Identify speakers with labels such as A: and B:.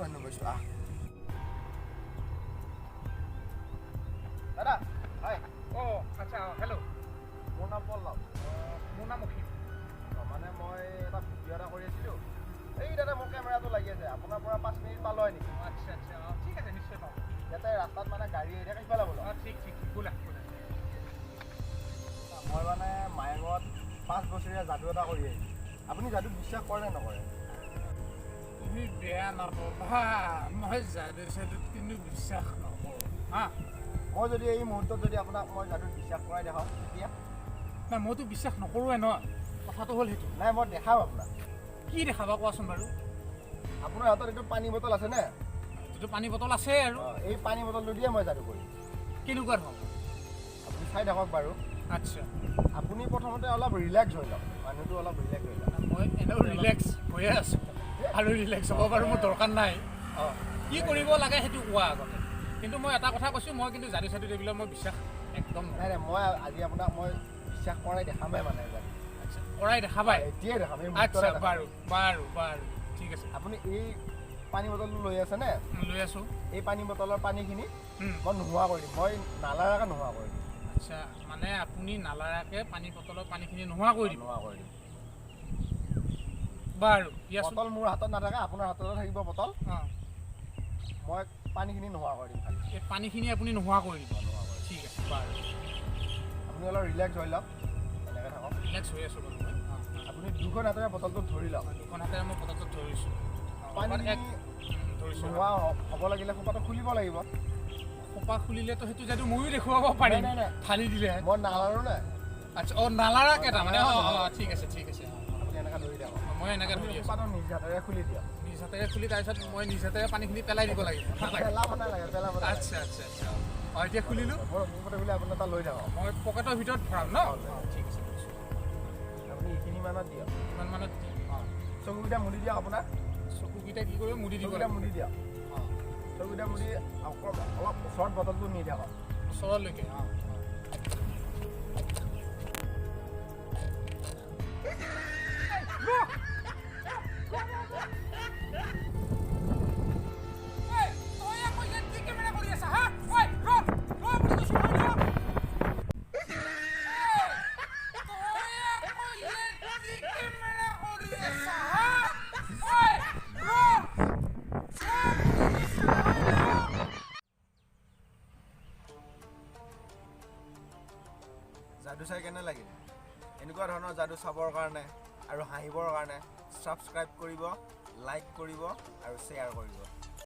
A: মানুহ গৈছোঁ দাদা হয়
B: আচ্ছা হেল্ল'
A: মোৰ নাম পল্লৱ
B: মোৰ নাম অসীম
A: মানে মই এটা ভিডিঅ' এটা কৰি আছিলোঁ এই দাদা মোৰ কেমেৰাটো লাগি আছে আপোনাৰ পৰা 5 মিনিট পালোঁ হয় নেকি
B: আচ্ছা আচ্ছা ঠিক আছে নিশ্চয় পাব
A: ইয়াতে ৰাস্তাত মানে গাড়ী এৰি থাকে সিফালে বোলো
B: ঠিক বোলা
A: মই মানে মায়ঙত 5 বছৰীয়া যাদু এটা কৰি আহিছোঁ আপুনি যাদুত বিশ্বাস কৰে নে নকৰে
B: তুমি বেয়া নাপাবা মই যাদু চাদুত কিন্তু বিশ্বাস নকৰোঁ হা
A: মই যদি এই মুহূৰ্তত যদি আপোনাক মই যাদুত বিশ্বাস কৰাই দেখাওঁ তেতিয়া
B: নাই মইতো বিশ্বাস নকৰোঁৱে ন কথাটো হ'ল সেইটো
A: নাই মই দেখাম আপোনাক
B: কি দেখাবা কোৱাচোন বাৰু
A: আপোনাৰ হাতত এইটো পানী বটল আছেনে
B: যিটো পানী বটল আছে আৰু
A: এই পানী বটলটো দিয়ে মই যাদু কৰিম
B: কেনেকুৱা ধৰণৰ
A: আপুনি চাই থাকক বাৰু
B: আচ্ছা
A: আপুনি প্ৰথমতে অলপ ৰিলেক্স হৈ লওক মানুহটো অলপ ৰিলেক্স হৈ লওক
B: মই এনেও ৰিলেক্স হৈয়ে আছোঁ আৰু ৰিলেক্স হ'ব বাৰু মোৰ দৰকাৰ নাই কি কৰিব লাগে সেইটো কোৱা আগতে কিন্তু মই এটা কথা কৈছোঁ মই কিন্তু যাদু চাদু এইবিলাক মই বিশ্বাস একদম
A: নাই মই আজি আপোনাক মই বিশ্বাস কৰাই দেখামেই মানে
B: আচ্ছা কৰাই দেখাবাই
A: এতিয়াই দেখাম
B: আচ্ছা বাৰু ঠিক আছে
A: আপুনি এই পানী বটলটো লৈ আছেনে
B: লৈ আছোঁ
A: এই পানী বটলৰ পানীখিনি মই নোহোৱা কৰি দিম মই নালাৰাকৈ নোহোৱা কৰি দিম
B: আচ্ছা মানে আপুনি নালাৰাকৈ পানী বটলৰ পানীখিনি নোহোৱা কৰি দিব বাৰু
A: বটল মোৰ হাতত নাথাকে আপোনাৰ হাততে থাকিব বটল মই পানীখিনি নোহোৱা কৰি দিম খালি
B: এই পানীখিনি আপুনি নোহোৱা কৰি দিব ঠিক আছে বাৰু
A: আপুনি অলপ ৰিলেক্স হৈ লওক এনেকৈ থাকক
B: ৰিলেক্স হৈ আছোঁ বাৰু
A: আপুনি দুখন হাতেৰে বটলটো ধৰি লওক
B: দুখন হাতেৰে মই পটকটো ধৰিছোঁ
A: পানীখিনি
B: ধৰিছোঁ
A: নোহোৱা হ'ব লাগিলে খোপাটো খুলিব লাগিব
B: খোপা খুলিলেতো সেইটো যাতে ময়ো দেখুৱাব পাৰিম
A: নাই
B: ঢালি দিলেহে
A: মই নালাৰো নাই
B: আচ্ছা নালাৰাকৈ তাৰমানে ঠিক আছে
A: আপুনি এনেকৈ ধৰি দিয়ক
B: মই এনেকৈ ধৰি আছোঁ
A: খোপাটো নিজ হাতেৰে খুলি দিয়ক
B: নিজ হাতেৰে খুলি তাৰপিছত মই নিজ হাতেৰে পানীখিনি পেলাই দিব লাগিব
A: পেলাব নালাগে
B: আচ্ছা এতিয়া খুলিলোঁ
A: মোৰ মতে বোলে আপোনাৰ এটা লৈ যাওক
B: মই পকেটৰ ভিতৰত ভৰাম ন ঠিক আছে
A: আপুনি এইখিনি মানত দিয়ক
B: কিমান মানত
A: চকুকেইটা মুদি দিয়ক আপোনাৰ
B: চকুকেইটা কি কৰিব মুদি দিব
A: চকুকেইটা মুদি দিয়ক চকুকেইটা মুদি অলপ ওচৰত বটলটো নি দিয়ক
B: ওচৰলৈকে
A: যাদু চাই কেনে লাগিল এনেকুৱা ধৰণৰ যাদু চাবৰ কাৰণে আৰু হাঁহিবৰ কাৰণে ছাবস্ক্ৰাইব কৰিব লাইক কৰিব আৰু শ্বেয়াৰ কৰিব